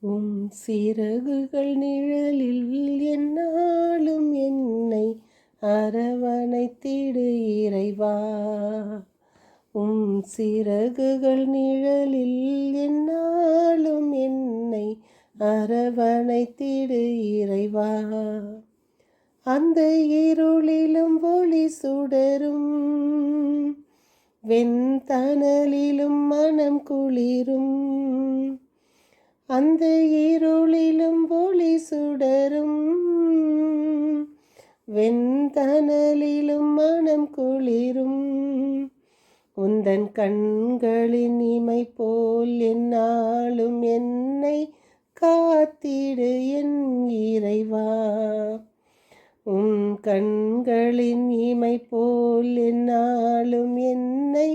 உம் சிறகுகள் நிழலில் எந்நாளும் என்னை அரவணைத்திடு இறைவா. உம் சிறகுகள் நிழலில் எந்நாளும் என்னை அரவணைத்திடு இறைவா. அந்த இருளிலும் ஒளி சுடரும் வெண்தணலிலும் மனம் குளிரும். அந்த இருளிலும் ஒளி சுடரும் வெண்தணலிலும் மனம் குளிரும். உந்தன் கண்களின் இமை போல் எந்நாளும் என்னை காத்திடு என் இறைவா. உன் கண்களின் இமை போல் எந்நாளும் என்னை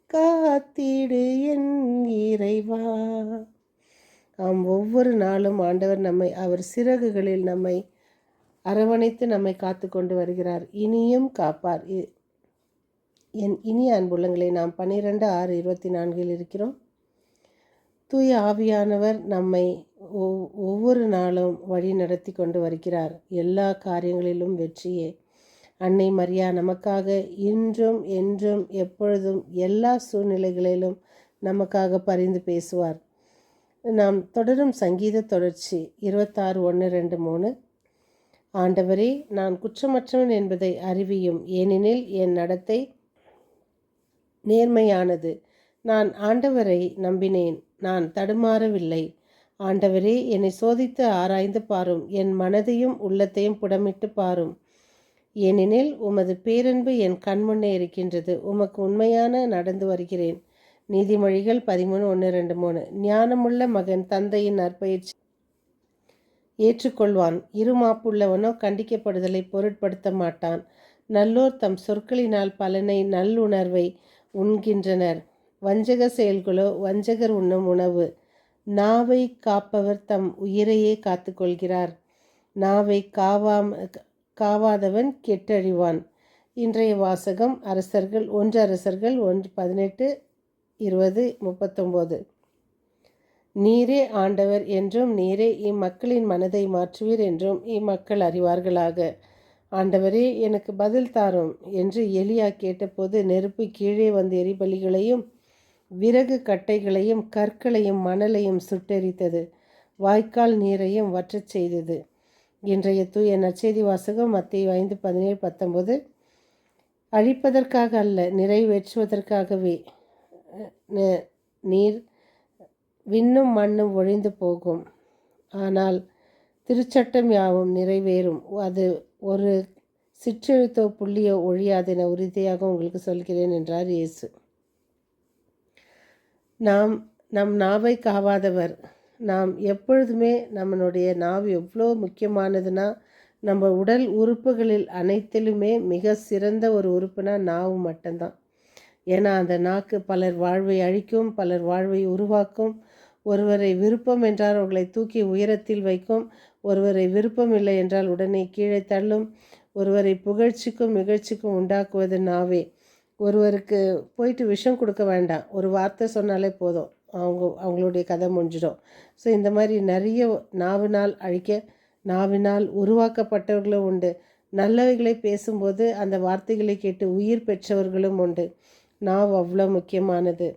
காத்திடு என் இறைவா. ஒவ்வொரு நாளும் ஆண்டவர் அவர் சிறகுகளில் நம்மை அரவணைத்து நம்மை காத்து கொண்டு வருகிறார். இனியும் காப்பார். என் இனிய அன்புள்ளங்களை நாம் 12:6-24 இருக்கிறோம். தூய ஆவியானவர் நம்மை ஒவ்வொரு நாளும் வழி நடத்தி கொண்டு வருகிறார். எல்லா காரியங்களிலும் வெற்றியே. அன்னை மரியா நமக்காக இன்றும் என்றும் எப்பொழுதும் எல்லா சூழ்நிலைகளிலும் நமக்காக பரிந்து பேசுவார். நாம் தொடரும் சங்கீத தொடர்ச்சி 26:1-2-3. ஆண்டவரே, நான் குற்றமற்றவன் என்பதை அறிவியும், ஏனெனில் என் நடத்தை நேர்மையானது. நான் ஆண்டவரை நம்பினேன், நான் தடுமாறவில்லை. ஆண்டவரே, என்னை சோதித்து ஆராய்ந்து பாரும், என் மனதையும் உள்ளத்தையும் புடமிட்டு பாரும். ஏனெனில் உமது பேரன்பு என் கண்முன்னே இருக்கின்றது, உமக்கு உண்மையான நடந்து வருகிறேன். நீதிமொழிகள் 13:1-2-3. ஞானமுள்ள மகன் தந்தையின் நற்பயிற்சி ஏற்றுக்கொள்வான், இருமாப்புள்ளவனோ கண்டிக்கப்படுதலை பொருட்படுத்த மாட்டான். நல்லோர் தம் சொற்களினால் பலனை நல்லுணர்வை உண்கின்றனர். வஞ்சக செயல்களோ வஞ்சகர் உண்ணும் உணவு. நாவை காப்பவர் தம் உயிரையே காத்து கொள்கிறார். நாவை காவாதவன் கெட்டழிவான். இன்றைய வாசகம் அரசர்கள் 1:18-20-39. நீரே ஆண்டவர் என்றும் நீரே இம்மக்களின் மனதை மாற்றுவீர் என்றும் இம்மக்கள் அறிவார்களாக. ஆண்டவரே, எனக்கு பதில் தாரும் என்று எலியா கேட்டபோது நெருப்பு கீழே வந்து எரிபலிகளையும் விறகு கட்டைகளையும் கற்களையும் மணலையும் சுட்டெரித்தது, வாய்க்கால் நீரையும் வற்றச் செய்தது. இன்றைய தூய நற்செய்தி வாசகம் மத்தேயு 5:17-19. அழிப்பதற்காக அல்ல, நிறைவேற்றுவதற்காகவே. நீர் விண்ணும் மண்ணும் ஒழிந்து போகும், ஆனால் திருச்சட்டம் யாவும் நிறைவேறும். அது ஒரு சிற்றெழுத்தோ புள்ளியோ ஒழியாதென உறுதியாக உங்களுக்கு சொல்கிறேன் என்றார் இயேசு. நம் நாவை காவாதவர். நாம் எப்பொழுதுமே நம்மளுடைய நாவு எவ்வளோ முக்கியமானதுன்னா, நம்ம உடல் உறுப்புகளில் அனைத்திலுமே மிக சிறந்த ஒரு உறுப்புனா நாவு மட்டும்தான். ஏன்னா அந்த நாக்கு பலர் வாழ்வை அழிக்கும், பலர் வாழ்வை உருவாக்கும். ஒருவரை விருப்பம் என்றால் அவர்களை தூக்கி உயரத்தில் வைக்கும், ஒருவரை விருப்பம் இல்லை என்றால் உடனே கீழே தள்ளும். ஒருவரை புகழ்ச்சிக்கும் இகழ்ச்சிக்கும் உண்டாக்குவது நாவே. ஒருவருக்கு போயிட்டு விஷம் கொடுக்க வேண்டாம், ஒரு வார்த்தை சொன்னாலே போதும், அவங்களுடைய கதை முடிஞ்சிடும். ஸோ இந்த மாதிரி நிறைய நாவினால் அழிக்க, நாவினால் உருவாக்கப்பட்டவர்களும் உண்டு. நல்லவைகளை பேசும்போது அந்த வார்த்தைகளை கேட்டு உயிர் பெற்றவர்களும் உண்டு. நாவு அவ்வளோ முக்கியமானது.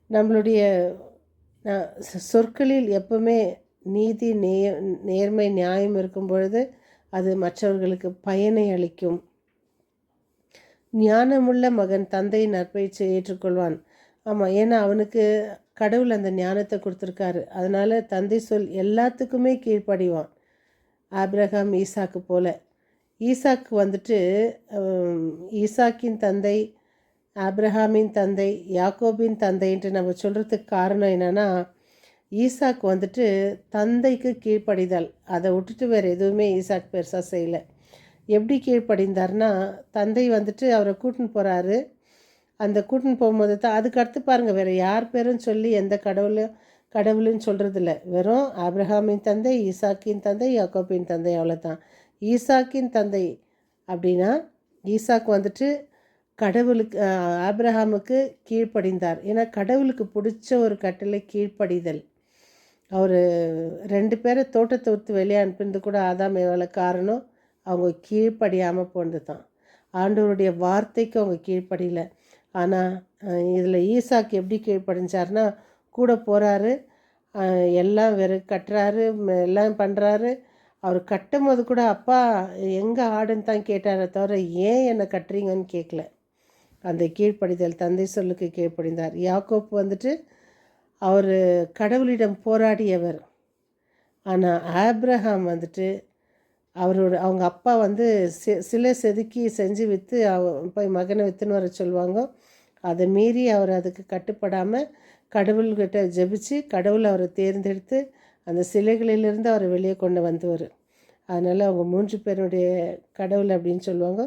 நம்மளுடைய சொற்களில் எப்பவுமே நீதி, நேர்மை, நியாயம் இருக்கும் பொழுது அது மற்றவர்களுக்கு பயனை அளிக்கும். ஞானமுள்ள மகன் தந்தையின் நற்பயிற்சியை ஏற்றுக்கொள்வான். ஆமாம், ஏன்னா அவனுக்கு கடவுள் அந்த ஞானத்தை கொடுத்துருக்காரு. அதனால் தந்தை சொல் எல்லாத்துக்குமே கீழ்ப்படிவான். ஆபிரகாம் ஈசாக்கு போல. ஈசாக்கு வந்துட்டு ஈசாக்கின் தந்தை, ஆபிரஹாமின் தந்தை, யாக்கோபின் தந்தை என்று நம்ம சொல்கிறதுக்கு காரணம் என்னென்னா, ஈசாக்கு வந்துட்டு தந்தைக்கு கீழ்ப்படிதல். அதை விட்டுட்டு வேறு எதுவுமே ஈசாக்கு பெருசாக செய்யலை. எப்படி கீழ்ப்படிந்தார்னா, தந்தை வந்துட்டு அவரை கூட்டின்னு போகிறாரு. அந்த கூட்டின்னு போகும்போது தான் அதுக்கு அடுத்து பாருங்கள், வேறு யார் பேரும் சொல்லி எந்த கடவுளுன்னு சொல்கிறதில்ல. வெறும் ஆபிரஹாமின் தந்தை, ஈசாக்கின் தந்தை, யாக்கோபின் தந்தை, அவ்வளோதான். ஈசாக்கின் தந்தை அப்படின்னா ஈசாக்கு வந்துட்டு கடவுளுக்கு, ஆபிரஹாமுக்கு கீழ்ப்படிந்தார். ஏன்னா கடவுளுக்கு பிடிச்ச ஒரு கட்டளை கீழ்ப்படிதல். அவர் 2 பேரை தோட்டத்தை விட்டு வெளியே அனுப்பினது கூட ஆதாம் ஏவாள காரணம் அவங்க கீழ்ப்படியாமல் போனது தான். ஆண்டவருடைய வார்த்தைக்கு அவங்க கீழ்ப்படியல. ஆனால் இதில் ஈசாக்கு எப்படி கீழ்ப்படிஞ்சார்னா, கூட போகிறாரு, எல்லாம் கட்டுறாரு, எல்லாம் பண்ணுறாரு. அவர் கட்டும்போது கூட அப்பா எங்கே ஆடுன்னு தான் கேட்டாரே தவிர ஏன் என்னை கட்டுறீங்கன்னு கேட்கல. அந்த கீழ்ப்படிதல், தந்தை சொல்லுக்கு கீழ்ப்படிந்தார். யாக்கோப்பு வந்துட்டு அவர் கடவுளிடம் போராடியவர். ஆனால் ஆப்ரஹாம் வந்துட்டு அவங்க அப்பா வந்து சிலை செதுக்கி செஞ்சு விற்று போய் மகனை விற்றுன்னு வர சொல்லுவாங்க. அதை மீறி அவர் அதுக்கு கட்டுப்படாமல் கடவுள்கிட்ட ஜெபிச்சு கடவுள் அவரை தேர்ந்தெடுத்து அந்த சிலைகளிலிருந்து அவரை வெளியே கொண்டு வந்தவர். அதனால் அவங்க 3 பேருடைய கடவுள் அப்படின்னு சொல்லுவாங்க.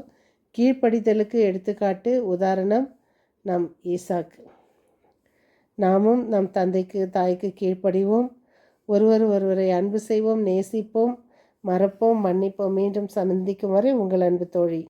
கீழ்ப்படிதலுக்கு எடுத்துக்காட்டு உதாரணம் நம் ஈசாக்கு. நாமும் நம் தந்தைக்கு தாய்க்கு கீழ்ப்படிவோம். ஒருவரை அன்பு செய்வோம், நேசிப்போம், மறப்போம், மன்னிப்போம். மீண்டும் சந்திக்கும் வரை உங்கள் அன்பு தோழி.